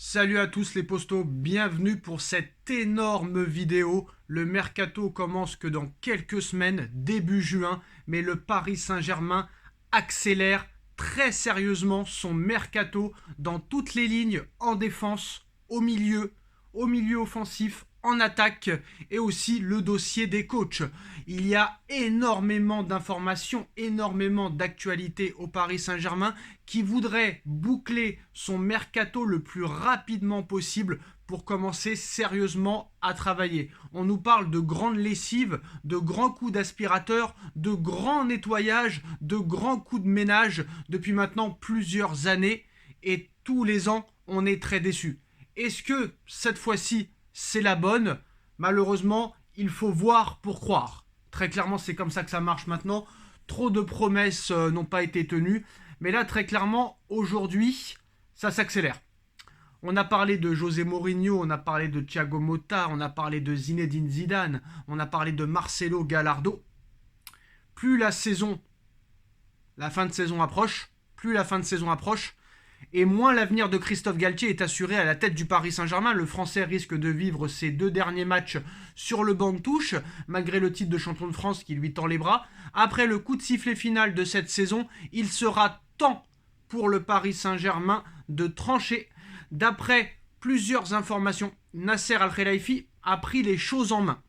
Salut à tous les postos, bienvenue pour cette énorme vidéo. Le mercato commence que dans quelques semaines, début juin, mais le Paris Saint-Germain accélère très sérieusement son mercato dans toutes les lignes, en défense, au milieu offensif, en attaque et aussi le dossier des coachs. Il y a énormément d'informations, énormément d'actualités au Paris Saint-Germain qui voudrait boucler son mercato le plus rapidement possible pour commencer sérieusement à travailler. On nous parle de grandes lessives, de grands coups d'aspirateur, de grands nettoyages, de grands coups de ménage depuis maintenant plusieurs années et tous les ans on est très déçus. Est-ce que cette fois-ci c'est la bonne? Malheureusement, il faut voir pour croire. Très clairement, c'est comme ça que ça marche maintenant. Trop de promesses n'ont pas été tenues. Mais là, très clairement, aujourd'hui, ça s'accélère. On a parlé de José Mourinho, on a parlé de Thiago Motta, on a parlé de Zinedine Zidane, on a parlé de Marcelo Gallardo. Plus la fin de saison approche, et moins l'avenir de Christophe Galtier est assuré à la tête du Paris Saint-Germain. Le Français risque de vivre ses 2 derniers matchs sur le banc de touche, malgré le titre de champion de France qui lui tend les bras. Après le coup de sifflet final de cette saison, il sera temps pour le Paris Saint-Germain de trancher. D'après plusieurs informations, Nasser Al-Khelaifi a pris les choses en main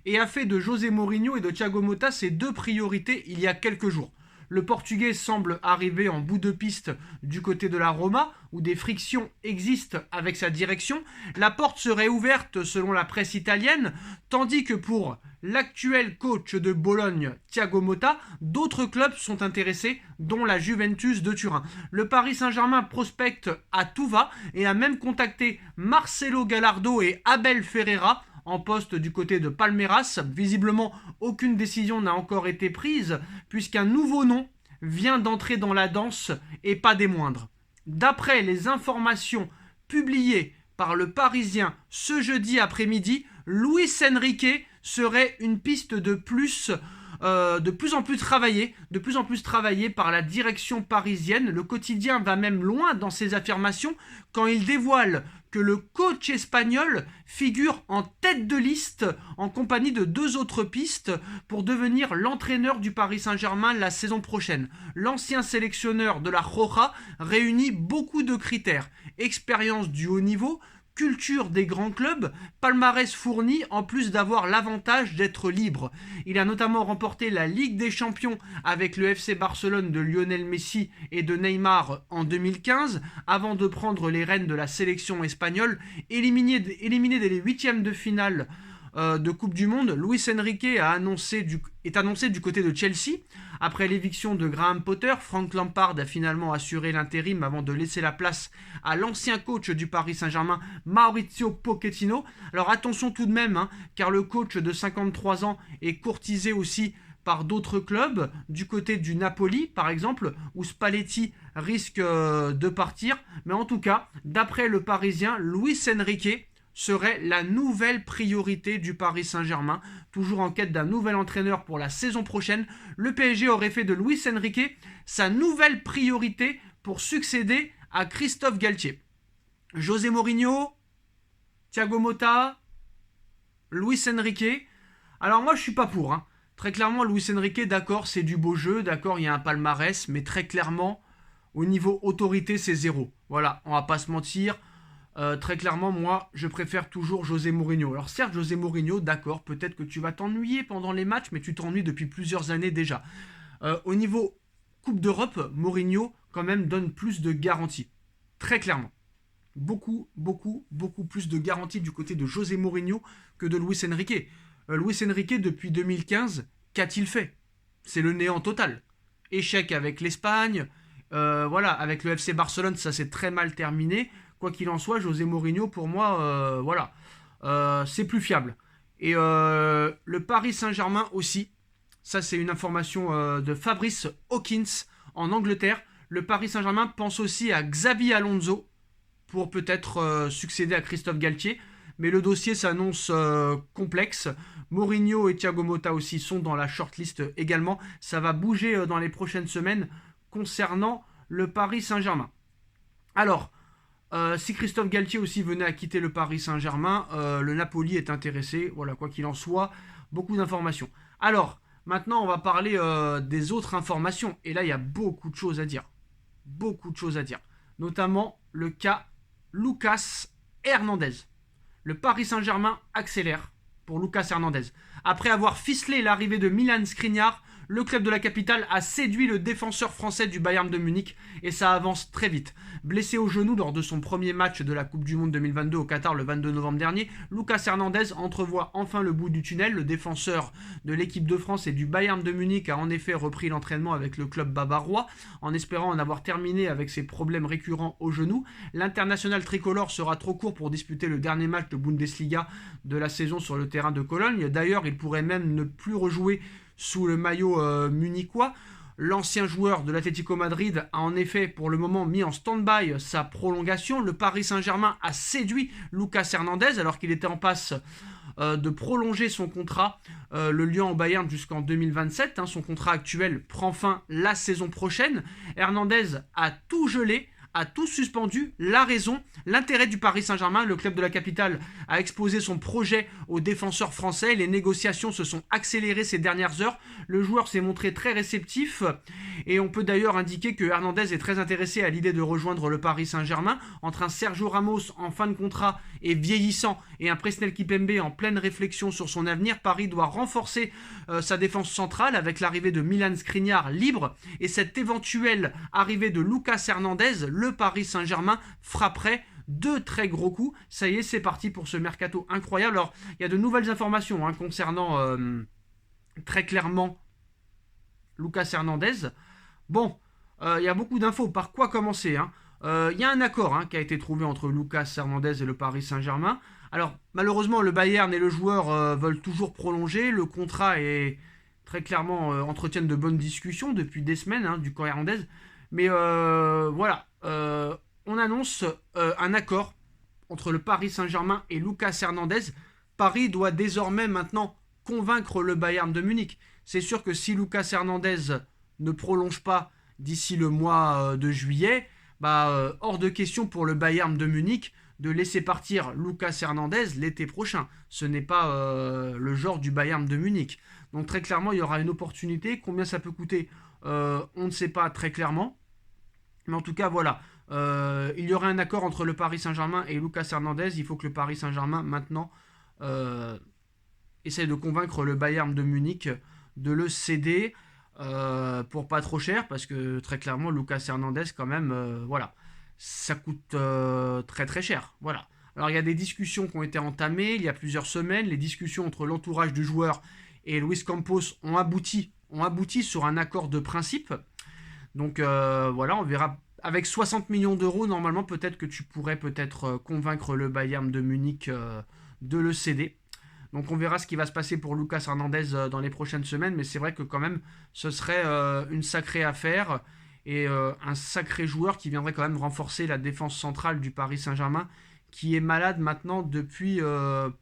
et a fait de José Mourinho et de Thiago Motta ses 2 priorités il y a quelques jours. Le Portugais semble arriver en bout de piste du côté de la Roma, où des frictions existent avec sa direction. La porte serait ouverte selon la presse italienne, tandis que pour l'actuel coach de Bologne, Thiago Motta, d'autres clubs sont intéressés, dont la Juventus de Turin. Le Paris Saint-Germain prospecte à tout va et a même contacté Marcelo Gallardo et Abel Ferreira, en poste du côté de Palmeiras. Visiblement, aucune décision n'a encore été prise, puisqu'un nouveau nom vient d'entrer dans la danse, et pas des moindres. D'après les informations publiées par le Parisien ce jeudi après-midi, Luis Enrique serait une piste de plus en plus travaillée par la direction parisienne. Le quotidien va même loin dans ses affirmations quand il dévoile que le coach espagnol figure en tête de liste en compagnie de 2 autres pistes pour devenir l'entraîneur du Paris Saint-Germain la saison prochaine. L'ancien sélectionneur de la Roja réunit beaucoup de critères: expérience du haut niveau, culture des grands clubs, palmarès fourni en plus d'avoir l'avantage d'être libre. Il a notamment remporté la Ligue des Champions avec le FC Barcelone de Lionel Messi et de Neymar en 2015, avant de prendre les rênes de la sélection espagnole. Éliminé dès les 8e de finale de Coupe du Monde, Luis Enrique est annoncé du côté de Chelsea. Après l'éviction de Graham Potter, Frank Lampard a finalement assuré l'intérim avant de laisser la place à l'ancien coach du Paris Saint-Germain, Mauricio Pochettino. Alors attention tout de même, car le coach de 53 ans est courtisé aussi par d'autres clubs, du côté du Napoli par exemple, où Spalletti risque de partir. Mais en tout cas, d'après le Parisien, Luis Enrique serait la nouvelle priorité du Paris Saint-Germain. Toujours en quête d'un nouvel entraîneur pour la saison prochaine, le PSG aurait fait de Luis Enrique sa nouvelle priorité pour succéder à Christophe Galtier. José Mourinho, Thiago Motta, Luis Enrique. Alors moi je suis pas pour. Très clairement, Luis Enrique, d'accord, c'est du beau jeu, d'accord, il y a un palmarès, mais très clairement, au niveau autorité, c'est 0. Voilà, on va pas se mentir. Très clairement, moi, je préfère toujours José Mourinho. Alors certes, José Mourinho, d'accord, peut-être que tu vas t'ennuyer pendant les matchs, mais tu t'ennuies depuis plusieurs années déjà. Au niveau Coupe d'Europe, Mourinho, quand même, donne plus de garanties. Très clairement. Beaucoup plus de garanties du côté de José Mourinho que de Luis Enrique. Luis Enrique, depuis 2015, qu'a-t-il fait? C'est le néant total. Échec avec l'Espagne, voilà, avec le FC Barcelone, ça s'est très mal terminé. Quoi qu'il en soit, José Mourinho, pour moi, voilà, c'est plus fiable. Et le Paris Saint-Germain aussi, ça c'est une information de Fabrice Hawkins en Angleterre. Le Paris Saint-Germain pense aussi à Xabi Alonso pour peut-être succéder à Christophe Galtier. Mais le dossier s'annonce complexe. Mourinho et Thiago Motta aussi sont dans la shortlist également. Ça va bouger dans les prochaines semaines concernant le Paris Saint-Germain. Alors, Si Christophe Galtier aussi venait à quitter le Paris Saint-Germain, le Napoli est intéressé. Voilà, quoi qu'il en soit, beaucoup d'informations. Alors, maintenant, on va parler des autres informations. Et là, il y a beaucoup de choses à dire. Beaucoup de choses à dire. Notamment le cas Lucas Hernandez. Le Paris Saint-Germain accélère pour Lucas Hernandez. Après avoir ficelé l'arrivée de Milan Skriniar, le club de la capitale a séduit le défenseur français du Bayern de Munich et ça avance très vite. Blessé au genou lors de son premier match de la Coupe du Monde 2022 au Qatar le 22 novembre dernier, Lucas Hernandez entrevoit enfin le bout du tunnel. Le défenseur de l'équipe de France et du Bayern de Munich a en effet repris l'entraînement avec le club bavarois en espérant en avoir terminé avec ses problèmes récurrents au genou. L'international tricolore sera trop court pour disputer le dernier match de Bundesliga de la saison sur le terrain de Cologne. D'ailleurs, il pourrait même ne plus rejouer sous le maillot munichois. L'ancien joueur de l'Atlético Madrid a en effet pour le moment mis en stand-by sa prolongation. Le Paris Saint-Germain a séduit Lucas Hernandez alors qu'il était en passe de prolonger son contrat, le liant au Bayern jusqu'en 2027. Son contrat actuel prend fin la saison prochaine. Hernandez a tout gelé, a tout suspendu. La raison, l'intérêt du Paris Saint-Germain. Le club de la capitale a exposé son projet aux défenseurs français. Les négociations se sont accélérées ces dernières heures. Le joueur s'est montré très réceptif et on peut d'ailleurs indiquer que Hernandez est très intéressé à l'idée de rejoindre le Paris Saint-Germain. Entre un Sergio Ramos en fin de contrat et vieillissant et un Presnel Kimpembe en pleine réflexion sur son avenir, Paris doit renforcer sa défense centrale avec l'arrivée de Milan Skriniar libre et cette éventuelle arrivée de Lucas Hernandez. Le Paris Saint-Germain frapperait deux très gros coups. Ça y est, c'est parti pour ce mercato incroyable. Alors, il y a de nouvelles informations concernant très clairement Lucas Hernandez. Bon, il y a beaucoup d'infos. Par quoi commencer il y a un accord qui a été trouvé entre Lucas Hernandez et le Paris Saint-Germain. Alors, malheureusement, le Bayern et le joueur veulent toujours prolonger. Le contrat est très clairement entretiennent de bonnes discussions depuis des semaines du camp Hernandez. Mais voilà, on annonce un accord entre le Paris Saint-Germain et Lucas Hernandez. Paris doit désormais maintenant convaincre le Bayern de Munich. C'est sûr que si Lucas Hernandez ne prolonge pas d'ici le mois de juillet, hors de question pour le Bayern de Munich de laisser partir Lucas Hernandez l'été prochain. Ce n'est pas le genre du Bayern de Munich. Donc très clairement, il y aura une opportunité. Combien ça peut coûter on ne sait pas très clairement. Mais en tout cas, voilà. Il y aura un accord entre le Paris Saint-Germain et Lucas Hernandez. Il faut que le Paris Saint-Germain, maintenant, essaye de convaincre le Bayern de Munich de le céder pour pas trop cher. Parce que, très clairement, Lucas Hernandez, quand même, voilà, ça coûte très très cher. Voilà. Alors, il y a des discussions qui ont été entamées il y a plusieurs semaines. Les discussions entre l'entourage du joueur et Luis Campos ont abouti sur un accord de principe. Donc voilà, on verra. Avec 60 millions d'euros, normalement, peut-être que tu pourrais convaincre le Bayern de Munich de le céder. Donc on verra ce qui va se passer pour Lucas Hernandez dans les prochaines semaines. Mais c'est vrai que quand même, ce serait une sacrée affaire et un sacré joueur qui viendrait quand même renforcer la défense centrale du Paris Saint-Germain, qui est malade maintenant depuis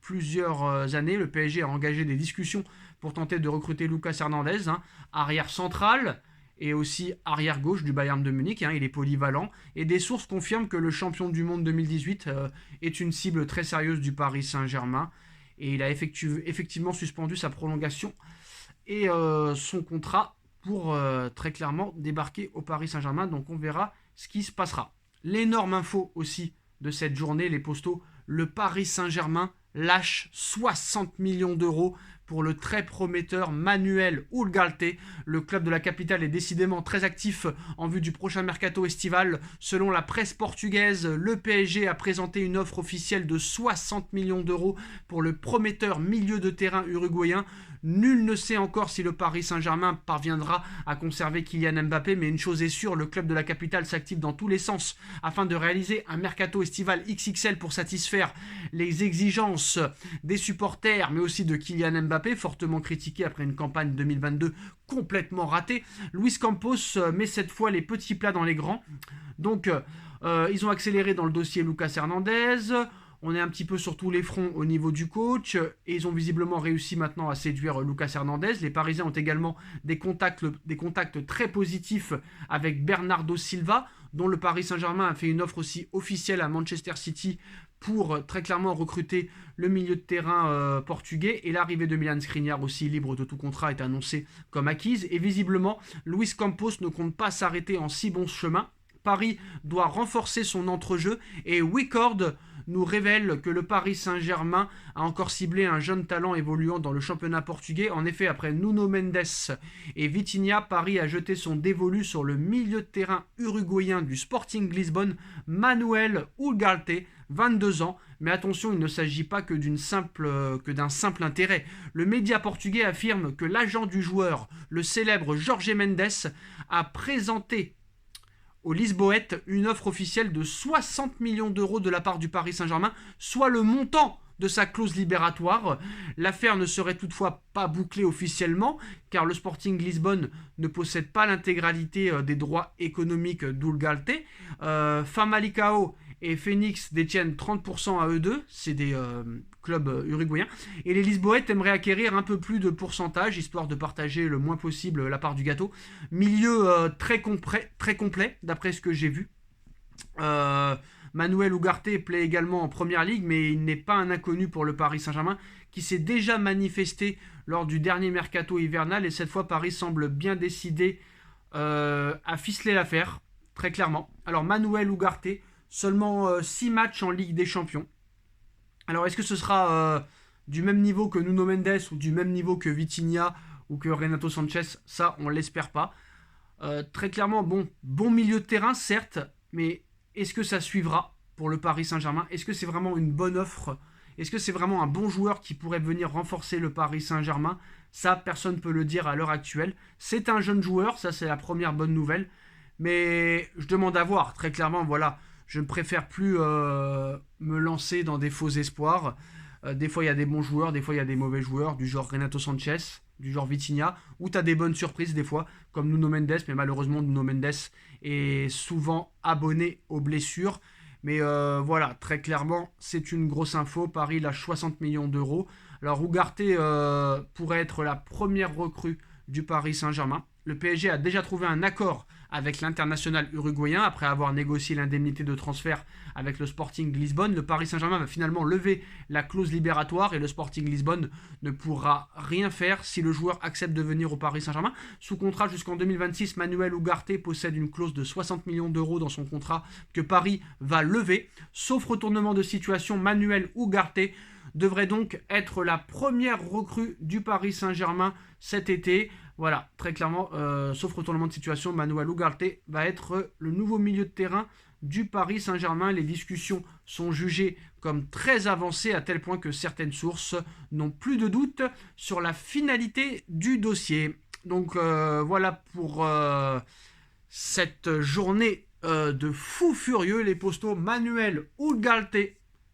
plusieurs années. Le PSG a engagé des discussions pour tenter de recruter Lucas Hernandez, arrière central et aussi arrière gauche du Bayern de Munich. Il est polyvalent. Et des sources confirment que le champion du monde 2018 est une cible très sérieuse du Paris Saint-Germain. Et il a effectivement suspendu sa prolongation et son contrat pour très clairement débarquer au Paris Saint-Germain. Donc on verra ce qui se passera. L'énorme info aussi de cette journée, les postaux, le Paris Saint-Germain lâche 60 millions d'euros pour le très prometteur Manuel Ugarte. Le club de la capitale est décidément très actif en vue du prochain mercato estival. Selon la presse portugaise, le PSG a présenté une offre officielle de 60 millions d'euros pour le prometteur milieu de terrain uruguayen. Nul ne sait encore si le Paris Saint-Germain parviendra à conserver Kylian Mbappé, mais une chose est sûre, le club de la capitale s'active dans tous les sens afin de réaliser un mercato estival XXL pour satisfaire les exigences des supporters, mais aussi de Kylian Mbappé, fortement critiqué après une campagne 2022 complètement ratée. Luis Campos met cette fois les petits plats dans les grands. Donc, ils ont accéléré dans le dossier Lucas Hernandez. On est un petit peu sur tous les fronts au niveau du coach et ils ont visiblement réussi maintenant à séduire Lucas Hernandez. Les Parisiens ont également des contacts très positifs avec Bernardo Silva, dont le Paris Saint-Germain a fait une offre aussi officielle à Manchester City pour très clairement recruter le milieu de terrain portugais. Et l'arrivée de Milan Skriniar, aussi libre de tout contrat, est annoncée comme acquise. Et visiblement, Luis Campos ne compte pas s'arrêter en si bon chemin. Paris doit renforcer son entrejeu et Wicord nous révèle que le Paris Saint-Germain a encore ciblé un jeune talent évoluant dans le championnat portugais. En effet, après Nuno Mendes et Vitinha, Paris a jeté son dévolu sur le milieu de terrain uruguayen du Sporting Lisbonne, Manuel Ugarte, 22 ans. Mais attention, il ne s'agit pas que d'un simple intérêt. Le média portugais affirme que l'agent du joueur, le célèbre Jorge Mendes, a présenté au Lisboète une offre officielle de 60 millions d'euros de la part du Paris Saint-Germain, soit le montant de sa clause libératoire. L'affaire ne serait toutefois pas bouclée officiellement, car le Sporting Lisbonne ne possède pas l'intégralité des droits économiques d'Ugarte. Famalicão et Phoenix détiennent 30% à eux deux, c'est des clubs uruguayens, et les Lisboètes aimeraient acquérir un peu plus de pourcentage, histoire de partager le moins possible la part du gâteau. Milieu très complet, d'après ce que j'ai vu. Manuel Ugarte plaît également en première ligue, mais il n'est pas un inconnu pour le Paris Saint-Germain, qui s'est déjà manifesté lors du dernier mercato hivernal, et cette fois Paris semble bien décidé à ficeler l'affaire, très clairement. Alors Manuel Ugarte, seulement 6 matchs en Ligue des Champions. Alors est-ce que ce sera du même niveau que Nuno Mendes ou du même niveau que Vitinha ou que Renato Sanchez? Ça, on l'espère pas. Très clairement, bon milieu de terrain, certes, mais est-ce que ça suivra pour le Paris Saint-Germain? Est-ce que c'est vraiment une bonne offre? Est-ce que c'est vraiment un bon joueur qui pourrait venir renforcer le Paris Saint-Germain? Ça, personne ne peut le dire à l'heure actuelle. C'est un jeune joueur, ça c'est la première bonne nouvelle. Mais je demande à voir, très clairement, voilà. Je ne préfère plus me lancer dans des faux espoirs. Des fois, il y a des bons joueurs, des fois, il y a des mauvais joueurs, du genre Renato Sanchez, du genre Vitinha, ou tu as des bonnes surprises des fois, comme Nuno Mendes, mais malheureusement, Nuno Mendes est souvent abonné aux blessures. Mais voilà, très clairement, c'est une grosse info. Paris lâche 60 millions d'euros. Alors, Ugarte pourrait être la première recrue du Paris Saint-Germain. Le PSG a déjà trouvé un accord avec l'international uruguayen après avoir négocié l'indemnité de transfert avec le Sporting Lisbonne. Le Paris Saint-Germain va finalement lever la clause libératoire et le Sporting Lisbonne ne pourra rien faire si le joueur accepte de venir au Paris Saint-Germain. Sous contrat jusqu'en 2026, Manuel Ugarte possède une clause de 60 millions d'euros dans son contrat que Paris va lever. Sauf retournement de situation, Manuel Ugarte devrait donc être la première recrue du Paris Saint-Germain cet été. Voilà, très clairement, sauf retournement de situation, Manuel Ugarte va être le nouveau milieu de terrain du Paris Saint-Germain. Les discussions sont jugées comme très avancées à tel point que certaines sources n'ont plus de doute sur la finalité du dossier. Donc voilà pour cette journée de fou furieux. Les postaux Manuel Ugarte,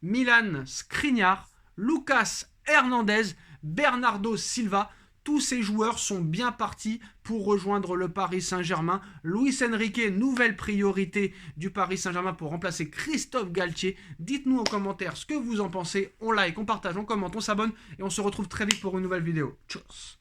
Milan Skriniar, Lucas Hernandez, Bernardo Silva. Tous ces joueurs sont bien partis pour rejoindre le Paris Saint-Germain. Luis Enrique, nouvelle priorité du Paris Saint-Germain pour remplacer Christophe Galtier. Dites-nous en commentaire ce que vous en pensez. On like, on partage, on commente, on s'abonne et on se retrouve très vite pour une nouvelle vidéo. Tchuss.